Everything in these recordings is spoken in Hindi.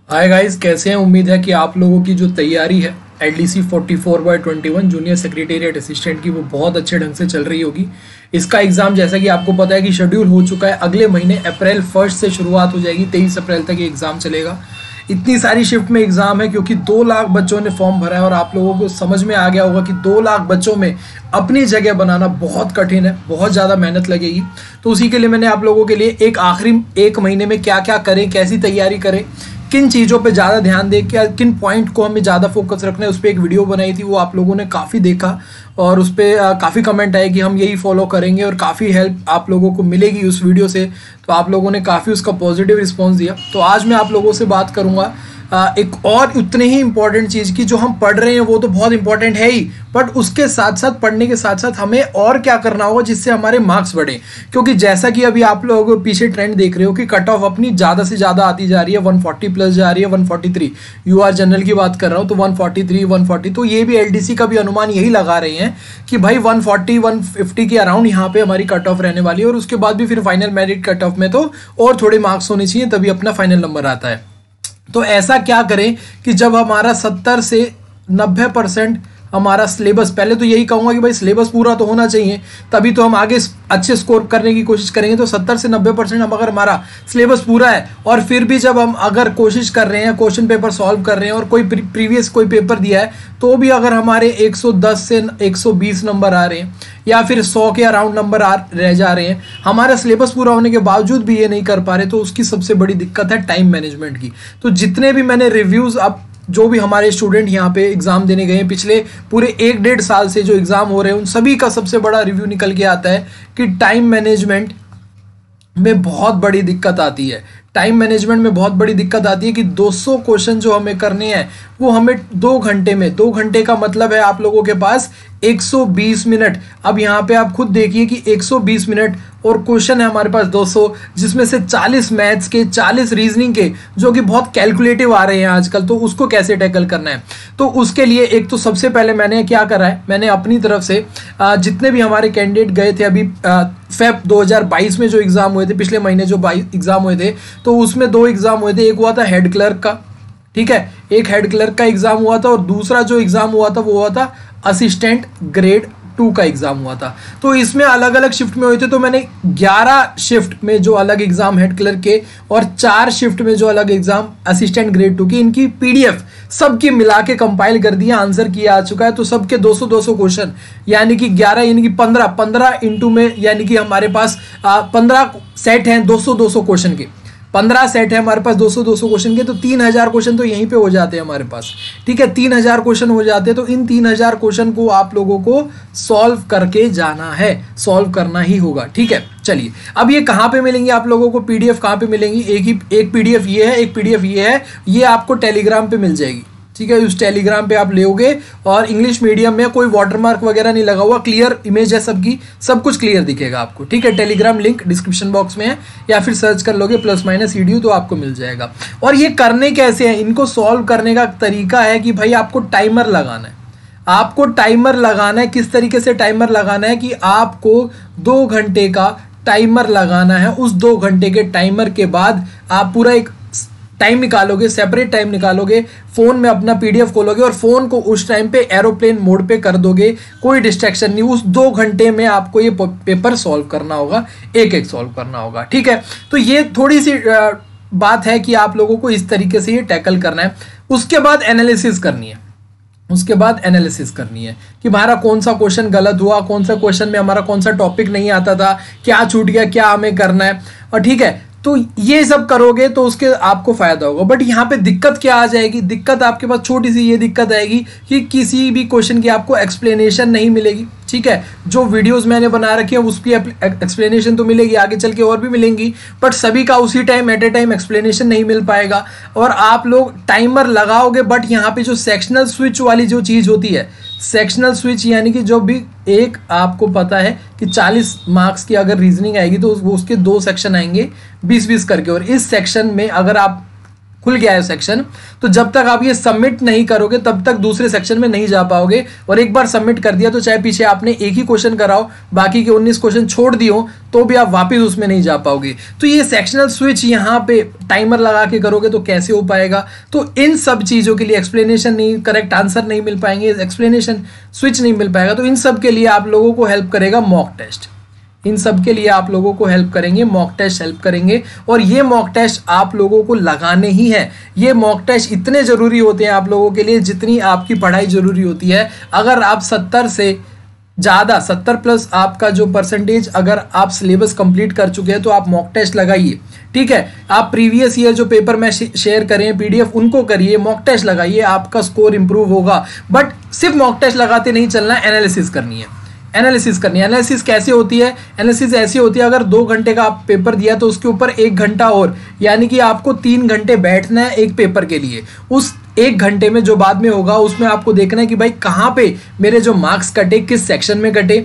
हाय गाइस, कैसे हैं। उम्मीद है कि आप लोगों की जो तैयारी है एलडीसी 44/21 जूनियर सेक्रेटेरिएट असिस्टेंट की वो बहुत अच्छे ढंग से चल रही होगी। इसका एग्ज़ाम जैसा कि आपको पता है कि शेड्यूल हो चुका है, अगले महीने अप्रैल 1 से शुरुआत हो जाएगी, 23 अप्रैल तक ये एग्ज़ाम चलेगा। इतनी सारी शिफ्ट में एग्ज़ाम है क्योंकि 2 लाख बच्चों ने फॉर्म भरा है और आप लोगों को समझ में आ गया होगा कि 2 लाख बच्चों में अपनी जगह बनाना बहुत कठिन है, बहुत ज़्यादा मेहनत लगेगी। तो उसी के लिए मैंने आप लोगों के लिए एक आखिरी 1 महीने में क्या क्या करें, कैसी तैयारी करें, किन चीज़ों पे ज़्यादा ध्यान दें, क्या किन पॉइंट को हमें ज़्यादा फोकस रखना है, उस पर एक वीडियो बनाई थी। वो आप लोगों ने काफ़ी देखा और उस पर काफ़ी कमेंट आए कि हम यही फॉलो करेंगे और काफ़ी हेल्प आप लोगों को मिलेगी उस वीडियो से। तो आप लोगों ने काफ़ी उसका पॉजिटिव रिस्पॉन्स दिया। तो आज मैं आप लोगों से बात करूँगा एक और उतने ही इंपॉर्टेंट चीज़ की, जो हम पढ़ रहे हैं वो तो बहुत इंपॉर्टेंट है ही, बट उसके साथ साथ पढ़ने के साथ साथ हमें और क्या करना होगा जिससे हमारे मार्क्स बढ़े। क्योंकि जैसा कि अभी आप लोग पीछे ट्रेंड देख रहे हो कि कट ऑफ अपनी ज़्यादा से ज़्यादा आती जा रही है, 140 प्लस जा रही है, 143 यूआर जनरल की बात कर रहा हूँ तो 143 140। तो ये भी एलडीसी का भी अनुमान यही लगा रहे हैं कि भाई 140 150 के अराउंड यहाँ पे हमारी कट ऑफ रहने वाली है। और उसके बाद भी फिर फाइनल मेरिट कट ऑफ में तो और थोड़े मार्क्स होने चाहिए, तभी अपना फाइनल नंबर आता है। तो ऐसा क्या करें कि जब हमारा 70 से 90% हमारा सिलेबस, पहले तो यही कहूँगा कि भाई सिलेबस पूरा तो होना चाहिए, तभी तो हम आगे अच्छे स्कोर करने की कोशिश करेंगे। तो 70 से 90% हम अगर हमारा सिलेबस पूरा है और फिर भी जब हम अगर कोशिश कर रहे हैं, क्वेश्चन पेपर सॉल्व कर रहे हैं और कोई प्रीवियस कोई पेपर दिया है, तो भी अगर हमारे 110 से 120 नंबर आ रहे हैं या फिर 100 के अराउंड नंबर रह जा रहे हैं, हमारा सिलेबस पूरा होने के बावजूद भी ये नहीं कर पा रहे, तो उसकी सबसे बड़ी दिक्कत है टाइम मैनेजमेंट की। तो जितने भी मैंने रिव्यूज़, अब जो भी हमारे स्टूडेंट यहाँ पे एग्ज़ाम देने गए हैं, पिछले पूरे 1-1.5 साल से जो एग्ज़ाम हो रहे हैं, उन सभी का सबसे बड़ा रिव्यू निकल के आता है कि टाइम मैनेजमेंट में बहुत बड़ी दिक्कत आती है। टाइम मैनेजमेंट में बहुत बड़ी दिक्कत आती है कि 200 क्वेश्चन जो हमें करने हैं वो हमें 2 घंटे में, 2 घंटे का मतलब है आप लोगों के पास 120 मिनट। अब यहाँ पे आप खुद देखिए कि 120 मिनट और क्वेश्चन है हमारे पास 200, जिसमें से 40 मैथ्स के, 40 रीजनिंग के, जो कि बहुत कैलकुलेटिव आ रहे हैं आजकल। तो उसको कैसे टैकल करना है, तो उसके लिए एक तो सबसे पहले मैंने क्या करा है, मैंने अपनी तरफ से जितने भी हमारे कैंडिडेट गए थे अभी फेब 2022 में जो एग्ज़ाम हुए थे, पिछले महीने जो एग्ज़ाम हुए थे, तो उसमें 2 एग्ज़ाम हुए थे। एक हुआ था हेड क्लर्क का, ठीक है, एक हेड क्लर्क का एग्ज़ाम हुआ था और दूसरा जो एग्ज़ाम हुआ था वो हुआ था असिस्टेंट ग्रेड 2 का एग्ज़ाम हुआ था। तो इसमें अलग अलग शिफ्ट में हुए थे। तो मैंने 11 शिफ्ट में जो अलग एग्ज़ाम हेड क्लर्क के और 4 शिफ्ट में जो अलग एग्ज़ाम असिस्टेंट ग्रेड 2 की, इनकी पीडीएफ सबकी मिला के कंपाइल कर दिया, आंसर किया आ चुका है। तो सबके 200-200 क्वेश्चन, यानी कि 11 यानी कि 15 इंटू में, यानी कि हमारे पास 15 सेट हैं 200-200 क्वेश्चन के, 15 सेट है हमारे पास 200-200 क्वेश्चन के। तो 3000 क्वेश्चन तो यहीं पे हो जाते हैं हमारे पास, ठीक है, 3000 क्वेश्चन हो जाते हैं। तो इन 3000 क्वेश्चन को आप लोगों को सॉल्व करके जाना है, सॉल्व करना ही होगा, ठीक है। चलिए, अब ये कहाँ पे मिलेंगी आप लोगों को पीडीएफ, कहाँ पे मिलेंगी? एक पीडीएफ ये है, एक पीडीएफ ये है, ये आपको टेलीग्राम पे मिल जाएगी, ठीक है। उस टेलीग्राम पे आप लोगे और इंग्लिश मीडियम में कोई वाटरमार्क वगैरह नहीं लगा हुआ, क्लियर इमेज है सबकी, सब कुछ क्लियर दिखेगा आपको, ठीक है। टेलीग्राम लिंक डिस्क्रिप्शन बॉक्स में है या फिर सर्च कर लोगे +- तो आपको मिल जाएगा। और ये करने कैसे हैं, इनको सॉल्व करने का तरीका है कि भाई आपको टाइमर लगाना है। आपको टाइमर लगाना है, किस तरीके से टाइमर लगाना है कि आपको 2 घंटे का टाइमर लगाना है। उस 2 घंटे के टाइमर के बाद आप पूरा एक टाइम निकालोगे, सेपरेट टाइम निकालोगे, फोन में अपना पीडीएफ खोलोगे और फोन को उस टाइम पे एरोप्लेन मोड पे कर दोगे, कोई डिस्ट्रैक्शन नहीं। उस 2 घंटे में आपको ये पेपर सॉल्व करना होगा, एक सॉल्व करना होगा, ठीक है। तो ये थोड़ी सी बात है कि आप लोगों को इस तरीके से ये टैकल करना है। उसके बाद एनालिसिस करनी है, उसके बाद एनालिसिस करनी है कि हमारा कौन सा क्वेश्चन गलत हुआ, कौन सा क्वेश्चन में हमारा कौन सा टॉपिक नहीं आता था, क्या छूट गया, क्या हमें करना है, और ठीक है। तो ये सब करोगे तो उसके आपको फायदा होगा। बट यहाँ पे दिक्कत क्या आ जाएगी, दिक्कत आपके पास छोटी सी ये दिक्कत आएगी कि किसी भी क्वेश्चन की आपको एक्सप्लेनेशन नहीं मिलेगी, ठीक है। जो वीडियोस मैंने बना रखी है उसकी एक्सप्लेनेशन तो मिलेगी, आगे चल के और भी मिलेंगी, बट सभी का उसी time at a time explanation नहीं मिल पाएगा। और आप लोग टाइमर लगाओगे, बट यहाँ पे जो सेक्शनल स्विच वाली जो चीज़ होती है, सेक्शनल स्विच यानी कि जो भी एक आपको पता है कि 40 मार्क्स की अगर रीजनिंग आएगी तो उसके 2 सेक्शन आएंगे 20-20 करके, और इस सेक्शन में अगर आप खुल गया है सेक्शन, तो जब तक आप ये सबमिट नहीं करोगे तब तक दूसरे सेक्शन में नहीं जा पाओगे। और एक बार सबमिट कर दिया तो चाहे पीछे आपने एक ही क्वेश्चन कराओ, बाकी के 19 क्वेश्चन छोड़ दियो, तो भी आप वापस उसमें नहीं जा पाओगे। तो ये सेक्शनल स्विच यहाँ पे टाइमर लगा के करोगे तो कैसे हो पाएगा? तो इन सब चीज़ों के लिए एक्सप्लेनेशन नहीं, करेक्ट आंसर नहीं मिल पाएंगे, एक्सप्लेनेशन स्विच नहीं मिल पाएगा, तो इन सब के लिए आप लोगों को हेल्प करेगा मॉक टेस्ट। इन सब के लिए आप लोगों को हेल्प करेंगे मॉक टेस्ट, हेल्प करेंगे। और ये मॉक टेस्ट आप लोगों को लगाने ही है। ये मॉक टेस्ट इतने ज़रूरी होते हैं आप लोगों के लिए जितनी आपकी पढ़ाई ज़रूरी होती है। अगर आप 70 से ज़्यादा 70 प्लस आपका जो परसेंटेज, अगर आप सिलेबस कंप्लीट कर चुके हैं तो आप मॉक टेस्ट लगाइए, ठीक है। आप प्रीवियस ईयर जो पेपर में शेयर करें PDF उनको करिए, मॉक टेस्ट लगाइए, आपका स्कोर इंप्रूव होगा। बट सिर्फ मॉक टेस्ट लगाते नहीं चलना, एनालिसिस करनी है। एनालिसिस करनी है। एनालिसिस कैसे होती है? एनालिसिस ऐसी होती है, अगर 2 घंटे का आप पेपर दिया तो उसके ऊपर 1 घंटा और, यानी कि आपको 3 घंटे बैठना है एक पेपर के लिए। उस 1 घंटे में जो बाद में होगा उसमें आपको देखना है कि भाई कहाँ पे मेरे जो मार्क्स कटे, किस सेक्शन में कटे,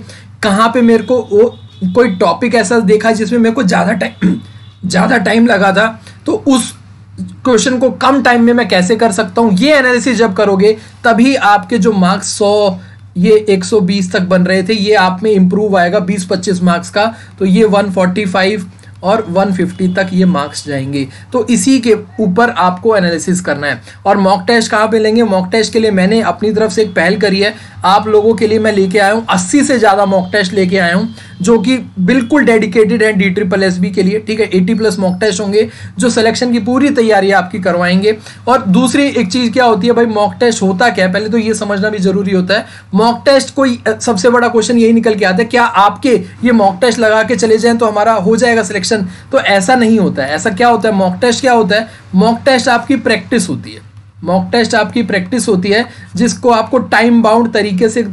कहाँ पे मेरे को वो कोई टॉपिक ऐसा देखा जिसमें मेरे को ज़्यादा टाइम लगा था, तो उस क्वेश्चन को कम टाइम में मैं कैसे कर सकता हूँ। ये एनालिसिस जब करोगे तभी आपके जो मार्क्स 100 ये 120 तक बन रहे थे, ये आप में इंप्रूव आएगा 20-25 मार्क्स का, तो ये 145 और 150 तक ये मार्क्स जाएंगे। तो इसी के ऊपर आपको एनालिसिस करना है। और मॉक टेस्ट कहाँ पे लेंगे? मॉक टेस्ट के लिए मैंने अपनी तरफ से एक पहल करी है। आप लोगों के लिए मैं लेके आया हूँ 80 से ज़्यादा मॉक टेस्ट लेके आया हूँ, जो कि बिल्कुल डेडिकेटेड है DSSB के लिए, ठीक है। 80 प्लस मॉक टेस्ट होंगे जो सिलेक्शन की पूरी तैयारी आपकी करवाएंगे। और दूसरी एक चीज़ क्या होती है भाई, मॉक टेस्ट होता क्या है, पहले तो ये समझना भी जरूरी होता है। मॉक टेस्ट कोई सबसे बड़ा क्वेश्चन यही निकल के आता है, क्या आपके ये मॉक टेस्ट लगा के चले जाएं तो हमारा हो जाएगा सिलेक्शन? तो ऐसा नहीं होता है। ऐसा क्या होता है? मॉक टेस्ट क्या होता है? मॉक टेस्ट आपकी प्रैक्टिस होती है। मॉक टेस्ट आपकी प्रैक्टिस होती है, जिसको आपको टाइम बाउंड तरीके से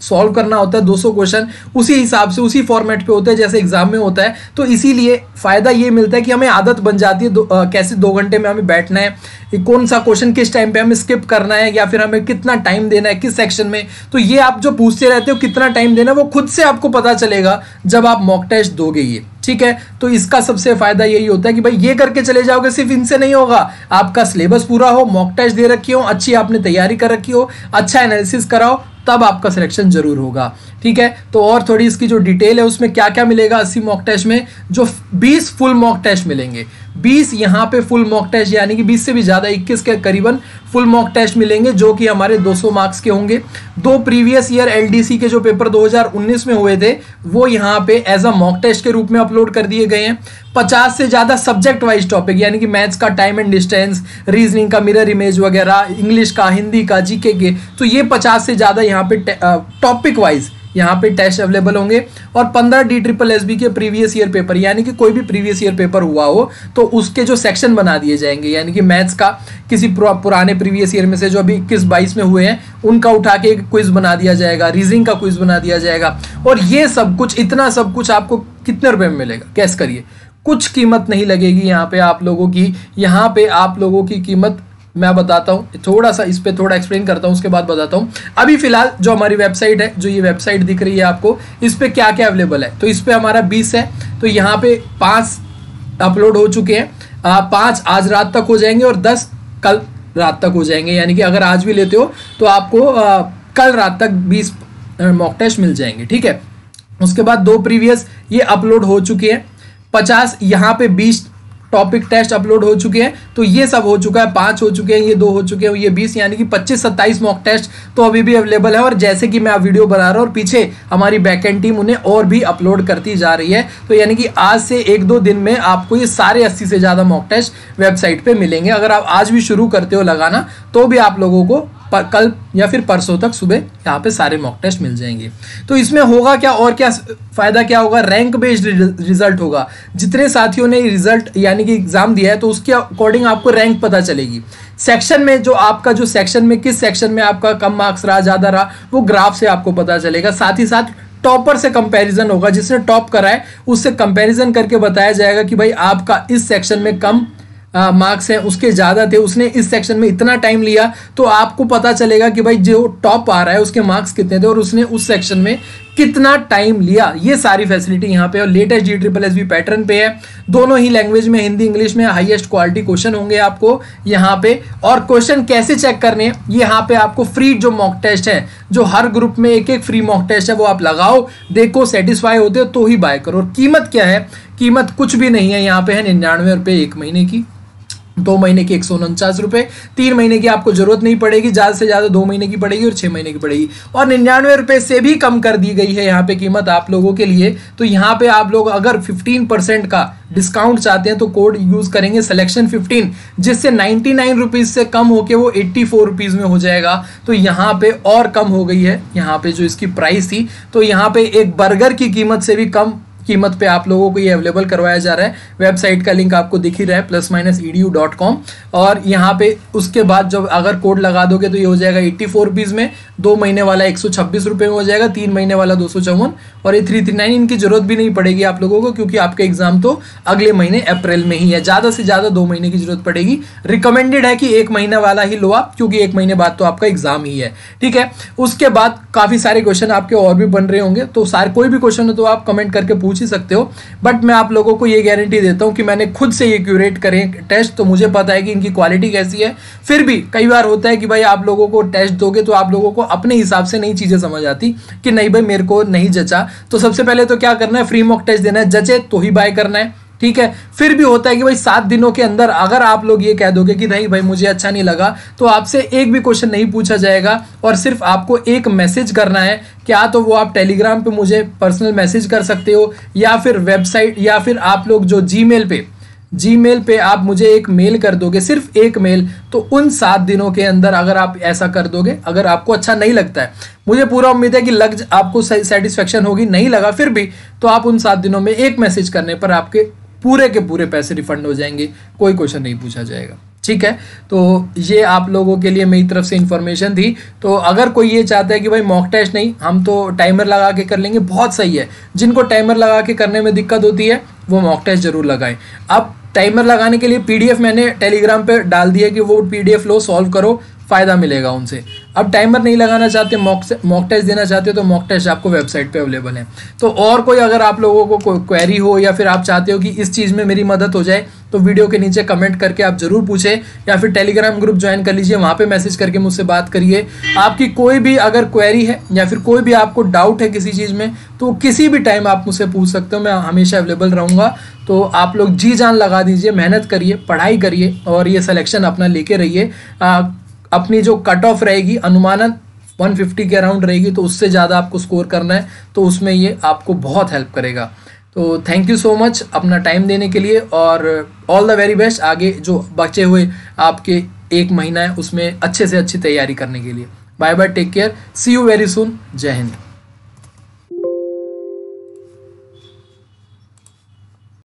सॉल्व करना होता है। 200 क्वेश्चन उसी हिसाब से, उसी फॉर्मेट पे होते हैं जैसे एग्जाम में होता है। तो इसीलिए फ़ायदा ये मिलता है कि हमें आदत बन जाती है कैसे 2 घंटे में हमें बैठना है, कौन सा क्वेश्चन किस टाइम पे हमें स्किप करना है, या फिर हमें कितना टाइम देना है किस सेक्शन में। तो ये आप जो पूछते रहते हो कितना टाइम देना, वो खुद से आपको पता चलेगा जब आप मॉक टेस्ट दोगे ये, ठीक है। तो इसका सबसे फायदा यही होता है कि भाई ये करके चले जाओगे, सिर्फ इनसे नहीं होगा। आपका सिलेबस पूरा हो, मॉक टेस्ट दे रखी हो, अच्छी आपने तैयारी कर रखी हो, अच्छा एनालिसिस कराओ, तब आपका सिलेक्शन जरूर होगा, ठीक है। तो और थोड़ी इसकी जो डिटेल है उसमें क्या क्या मिलेगा 80 मॉक टेस्ट में, जो 20 फुल मॉक टेस्ट मिलेंगे। 20 यहाँ पे फुल मॉक टेस्ट, यानी कि 20 से भी ज़्यादा 21 के करीबन फुल मॉक टेस्ट मिलेंगे, जो कि हमारे 200 मार्क्स के होंगे। 2 प्रीवियस ईयर LDC के जो पेपर 2019 में हुए थे वो यहाँ पे एज अ मॉक टेस्ट के रूप में अपलोड कर दिए गए हैं। 50 से ज़्यादा सब्जेक्ट वाइज टॉपिक, यानी कि मैथ्स का टाइम एंड डिस्टेंस, रीजनिंग का मिरर इमेज वगैरह, इंग्लिश का, हिंदी का, GK के, तो ये 50 से ज़्यादा यहाँ पे टॉपिक वाइज यहाँ पे टेस्ट अवेलेबल होंगे। और 15 DSSB के प्रीवियस ईयर पेपर, यानी कि कोई भी प्रीवियस ईयर पेपर हुआ हो तो उसके जो सेक्शन बना दिए जाएंगे, यानी कि मैथ्स का किसी पुराने प्रीवियस ईयर में से जो अभी 21-22 में हुए हैं उनका उठा के एक क्विज बना दिया जाएगा, रीजनिंग का क्विज बना दिया जाएगा। और ये सब कुछ, इतना सब कुछ आपको कितने रुपए में मिलेगा? गैस करिए। कुछ कीमत नहीं लगेगी यहाँ पे आप लोगों की। यहाँ पे आप लोगों की कीमत मैं बताता हूँ, थोड़ा सा इस पे थोड़ा एक्सप्लेन करता हूँ, उसके बाद बताता हूँ। अभी फिलहाल जो हमारी वेबसाइट है, जो ये वेबसाइट दिख रही है आपको, इस पे क्या क्या अवेलेबल है। तो इस पे हमारा 20 है, तो यहाँ पे 5 अपलोड हो चुके हैं। 5 आज रात तक हो जाएंगे और 10 कल रात तक हो जाएंगे, यानी कि अगर आज भी लेते हो तो आपको कल रात तक 20 मॉक टेस्ट मिल जाएंगे, ठीक है। उसके बाद 2 प्रीवियस ये अपलोड हो चुके हैं। 50 यहाँ पे 20 टॉपिक टेस्ट अपलोड हो चुके हैं, तो ये सब हो चुका है। 5 हो चुके हैं, ये 2 हो चुके हैं, ये 20, यानी कि 25-27 मॉक टेस्ट तो अभी भी अवेलेबल है। और जैसे कि मैं वीडियो बना रहा हूँ और पीछे हमारी बैकएंड टीम उन्हें और भी अपलोड करती जा रही है, तो यानी कि आज से 1-2 दिन में आपको ये सारे 80 से ज़्यादा मॉक टेस्ट वेबसाइट पे मिलेंगे। अगर आप आज भी शुरू करते हो लगाना तो भी आप लोगों को कल या फिर परसों तक सुबह यहाँ पे सारे मॉक टेस्ट मिल जाएंगे। तो इसमें होगा क्या, और क्या फायदा क्या होगा? रैंक बेस्ड रिजल्ट होगा। जितने साथियों ने रिजल्ट यानी कि एग्जाम दिया है तो उसके अकॉर्डिंग आपको रैंक पता चलेगी। सेक्शन में जो आपका जो सेक्शन में किस सेक्शन में आपका कम मार्क्स रहा, ज़्यादा रहा, वो ग्राफ से आपको पता चलेगा। साथ ही साथ टॉपर से कंपैरिजन होगा, जिसने टॉप करा है उससे कंपैरिजन करके बताया जाएगा कि भाई आपका इस सेक्शन में कम मार्क्स हैं, उसके ज़्यादा थे, उसने इस सेक्शन में इतना टाइम लिया, तो आपको पता चलेगा कि भाई जो टॉप आ रहा है उसके मार्क्स कितने थे और उसने उस सेक्शन में कितना टाइम लिया, ये सारी फैसिलिटी यहाँ पे। और लेटेस्ट GSSB पैटर्न पे है, दोनों ही लैंग्वेज में, हिंदी इंग्लिश में हाईएस्ट क्वालिटी क्वेश्चन होंगे आपको यहाँ पे। और क्वेश्चन कैसे चेक करने हैं, यहाँ पे आपको फ्री जो मॉक टेस्ट है, जो हर ग्रुप में एक एक फ्री मॉक टेस्ट है, वो आप लगाओ, देखो सेटिस्फाई होते हो तो ही बाय करो। और कीमत क्या है, कीमत कुछ भी नहीं है, यहाँ पे है 99 रुपये 1 महीने की, 2 महीने की 149 रुपये, 3 महीने की आपको जरूरत नहीं पड़ेगी, ज़्यादा से ज़्यादा 2 महीने की पड़ेगी और 6 महीने की पड़ेगी। और 99 रुपये से भी कम कर दी गई है यहाँ पे कीमत आप लोगों के लिए। तो यहाँ पे आप लोग अगर 15% का डिस्काउंट चाहते हैं तो कोड यूज करेंगे SELECTION15, जिससे 99 रुपीज़ से कम होके वो 84 रुपीज़ में हो जाएगा। तो यहाँ पे और कम हो गई है यहाँ पे जो इसकी प्राइस थी। तो यहाँ पे एक बर्गर की कीमत से भी कम कीमत पे आप लोगों को ये अवेलेबल करवाया जा रहा है। वेबसाइट का लिंक आपको दिख ही रहा है +edu.com। और यहाँ पे उसके बाद जब अगर कोड लगा दोगे तो ये हो जाएगा 84 रुपीज़ में, 2 महीने वाला 126 रुपये में हो जाएगा, 3 महीने वाला 254, और ये 339 इनकी जरूरत भी नहीं पड़ेगी आप लोगों को, क्योंकि आपके एग्जाम तो अगले महीने अप्रैल में ही है। ज़्यादा से ज़्यादा 2 महीने की जरूरत पड़ेगी। रिकमेंडेड है कि 1 महीने वाला ही लो आप, क्योंकि 1 महीने बाद तो आपका एग्जाम ही है, ठीक है। उसके बाद काफ़ी सारे क्वेश्चन आपके और भी बन रहे होंगे, तो सारे कोई भी क्वेश्चन हो तो आप कमेंट करके पूछ ही सकते हो। बट मैं आप लोगों को ये गारंटी देता हूं कि मैंने खुद से ये क्यूरेट करें टेस्ट, तो मुझे पता है कि इनकी क्वालिटी कैसी है। फिर भी कई बार होता है कि भाई आप लोगों को टेस्ट दोगे तो आप लोगों को अपने हिसाब से नई चीजें समझ आती कि नहीं भाई मेरे को नहीं जचा। तो सबसे पहले तो क्या करना है, फ्री मॉक टेस्ट देना है, जचे तो ही बाय करना है, ठीक है। फिर भी होता है कि भाई 7 दिनों के अंदर अगर आप लोग ये कह दोगे कि नहीं भाई मुझे अच्छा नहीं लगा, तो आपसे एक भी क्वेश्चन नहीं पूछा जाएगा और सिर्फ आपको एक मैसेज करना है। क्या तो वो आप टेलीग्राम पे मुझे पर्सनल मैसेज कर सकते हो, या फिर वेबसाइट, या फिर आप लोग जो जीमेल पे आप मुझे एक मेल कर दोगे, सिर्फ एक मेल। तो उन 7 दिनों के अंदर अगर आप ऐसा कर दोगे, अगर आपको अच्छा नहीं लगता है, मुझे पूरा उम्मीद है कि आपको सेटिस्फेक्शन होगी, नहीं लगा फिर भी, तो आप उन 7 दिनों में एक मैसेज करने पर आपके पूरे के पूरे पैसे रिफंड हो जाएंगे, कोई क्वेश्चन नहीं पूछा जाएगा, ठीक है। तो ये आप लोगों के लिए मेरी तरफ से इंफॉर्मेशन थी। तो अगर कोई ये चाहता है कि भाई मॉक टेस्ट नहीं, हम तो टाइमर लगा के कर लेंगे, बहुत सही है। जिनको टाइमर लगा के करने में दिक्कत होती है वो मॉक टेस्ट जरूर लगाएं। अब टाइमर लगाने के लिए PDF मैंने टेलीग्राम पे डाल दिया कि वो PDF लो, सॉल्व करो, फायदा मिलेगा उनसे। अब टाइमर नहीं लगाना चाहते, मॉक टेस्ट देना चाहते हो, तो मॉक टेस्ट आपको वेबसाइट पे अवेलेबल है। तो और कोई अगर आप लोगों को कोई क्वेरी हो, या फिर आप चाहते हो कि इस चीज़ में मेरी मदद हो जाए, तो वीडियो के नीचे कमेंट करके आप जरूर पूछें, या फिर टेलीग्राम ग्रुप ज्वाइन कर लीजिए, वहाँ पे मैसेज करके मुझसे बात करिए। आपकी कोई भी अगर क्वेरी है या फिर कोई भी आपको डाउट है किसी चीज़ में, तो किसी भी टाइम आप मुझसे पूछ सकते हो, मैं हमेशा अवेलेबल रहूँगा। तो आप लोग जी जान लगा दीजिए, मेहनत करिए, पढ़ाई करिए, और ये सिलेक्शन अपना लेके रहिए। अपनी जो कट ऑफ रहेगी अनुमानन 150 के अराउंड रहेगी, तो उससे ज़्यादा आपको स्कोर करना है, तो उसमें ये आपको बहुत हेल्प करेगा। तो थैंक यू सो मच अपना टाइम देने के लिए, और ऑल द वेरी बेस्ट आगे जो बचे हुए आपके 1 महीना है उसमें अच्छे से अच्छी तैयारी करने के लिए। Bye bye, take care, see you very soon, जय हिंद।